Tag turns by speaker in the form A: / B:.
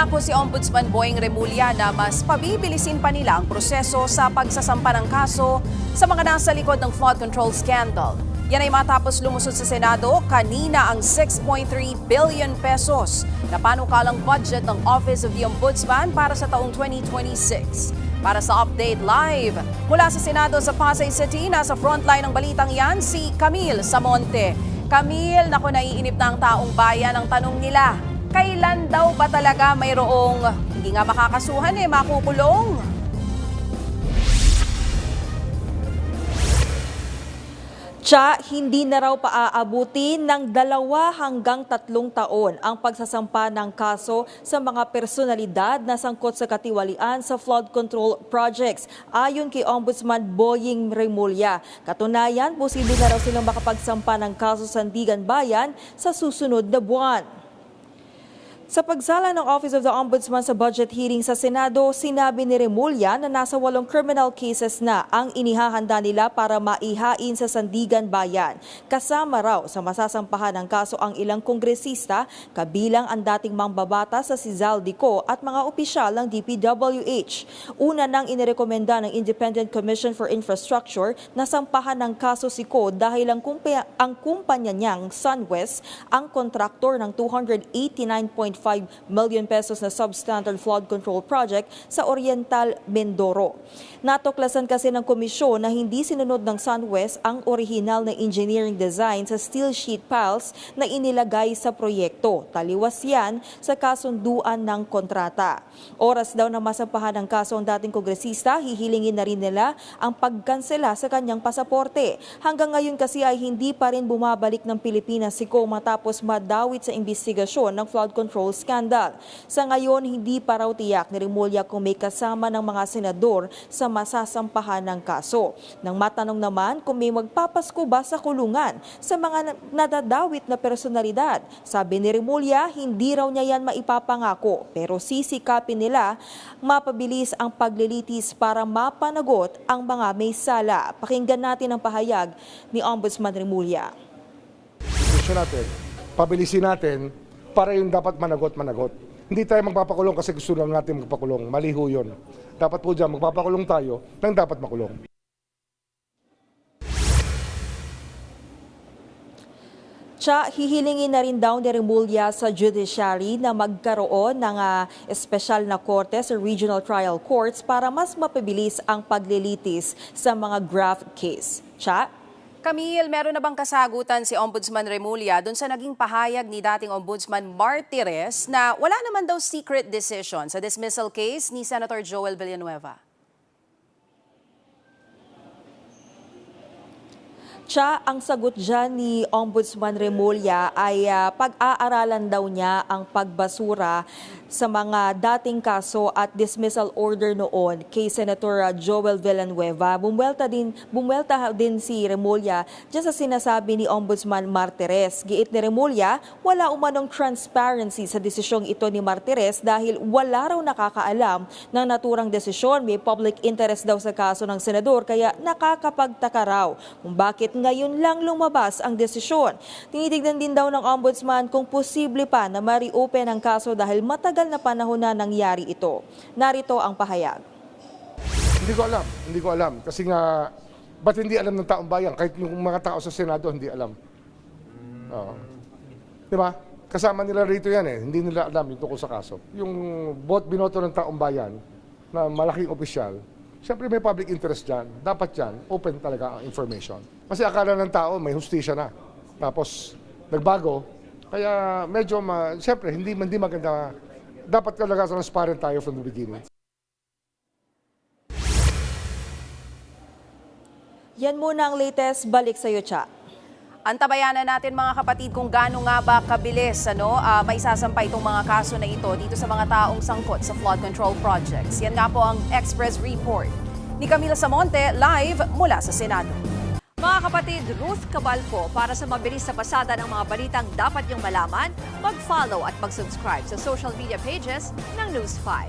A: Nangako si Ombudsman Boying Remulla na mas pabibilisin pa nila ang proseso sa pagsasampa ng kaso sa mga nasa likod ng flood control scandal. Yan ay matapos lumusod sa Senado kanina ang 6.3 billion pesos na panukalang budget ng Office of the Ombudsman para sa taong 2026. Para sa Update Live, mula sa Senado sa Pasay City, nasa frontline ng balitang yan si Camille Samonte. Camille, naku, naiinip na ang taong bayan. Ang tanong nila, kailan daw ba talaga mayroong hindi nga makakasuhan makukulong?
B: Hindi na raw paaabutin ng 2 hanggang 3 taon ang pagsasampa ng kaso sa mga personalidad na sangkot sa katiwalian sa flood control projects, ayon kay Ombudsman Boying Remulla. Katunayan, posible na raw silang makapagsampa ng kaso sa Sandigan Bayan sa susunod na buwan. Sa pagsala ng Office of the Ombudsman sa budget hearing sa Senado, sinabi ni Remulla na nasa 8 criminal cases na ang inihahanda nila para maihain sa Sandigan Bayan. Kasama raw sa masasampahan ng kaso ang ilang kongresista, kabilang ang dating mambabatas sa si Zaldico at mga opisyal ng DPWH. Una nang inirekomenda ng Independent Commission for Infrastructure na sampahan ng kaso si Ko dahil ang kumpanya niyang SunWest ang kontraktor ng 289.5 million pesos na substandard flood control project sa Oriental Mindoro. Natuklasan kasi ng komisyon na hindi sinunod ng SunWest ang orihinal na engineering design sa steel sheet piles na inilagay sa proyekto. Taliwas yan sa kasunduan ng kontrata. Oras daw na masampahan ng kaso ang dating kongresista, hihilingin na rin nila ang pagkansela sa kanyang pasaporte. Hanggang ngayon kasi ay hindi pa rin bumabalik ng Pilipinas si Ko matapos madawit sa investigasyon ng flood control scandal. Sa ngayon, hindi pa raw tiyak ni Remulla kung may kasama ng mga senador sa masasampahan ng kaso. Nang matanong naman kung may magpapasko ba sa kulungan sa mga nadadawit na personalidad, sabi ni Remulla, hindi raw niya yan maipapangako pero sisikapin nila mapabilis ang paglilitis para mapanagot ang mga may sala. Pakinggan natin ang pahayag ni Ombudsman Remulla.
C: Pabilisin natin para yung dapat managot. Hindi tayo magpapakulong kasi gusto lang natin magpakulong. Mali ho yun. Dapat po dyan, magpapakulong tayo nang dapat makulong.
B: Hihilingin na rin daw ni Remulla sa judiciary na magkaroon ng espesyal na korte sa regional trial courts para mas mapabilis ang paglilitis sa mga graft case.
A: Camille, meron na bang kasagutan si Ombudsman Remulla doon sa naging pahayag ni dating Ombudsman Martires na wala naman daw secret decision sa dismissal case ni Senator Joel Villanueva?
B: Ang sagot dyan ni Ombudsman Remulla ay pag-aaralan daw niya ang pagbasura sa mga dating kaso at dismissal order noon kay Senator Joel Villanueva. Bumwelta din si Remulla dyan sa sinasabi ni Ombudsman Martires. Giit ni Remulla, wala umanong transparency sa desisyong ito ni Martires dahil wala raw nakakaalam ng naturang desisyon. May public interest daw sa kaso ng senador kaya nakakapagtaka raw kung bakit ngayon lang lumabas ang desisyon. Tinitignan din daw ng Ombudsman kung posible pa na ma-reopen ang kaso dahil matagal na panahon na nangyari ito. Narito ang pahayag.
C: Hindi ko alam. Kasi nga, ba't hindi alam ng taong bayan? Kahit yung mga tao sa Senado, hindi alam. Diba? Kasama nila rito yan Hindi nila alam yung tungkol sa kaso. Yung binoto ng taong bayan na malaking opisyal, siyempre may public interest dyan. Dapat dyan, open talaga ang information. Kasi akala ng tao, may hustisya na. Tapos, nagbago. Kaya medyo, siyempre, hindi maganda. Dapat talaga transparent tayo from the beginning.
B: Yan muna ang latest. Balik sa iyo,
A: Antabayanan natin mga kapatid kung gaano nga ba kabilis may sasampay itong mga kaso na ito dito sa mga taong sangkot sa flood control projects. Yan nga po ang Express Report ni Camille Samonte live mula sa Senado.
D: Mga kapatid, Ruth Cabalco, para sa mabilis na pasada ng mga balitang dapat niyong malaman, mag-follow at mag-subscribe sa social media pages ng News 5.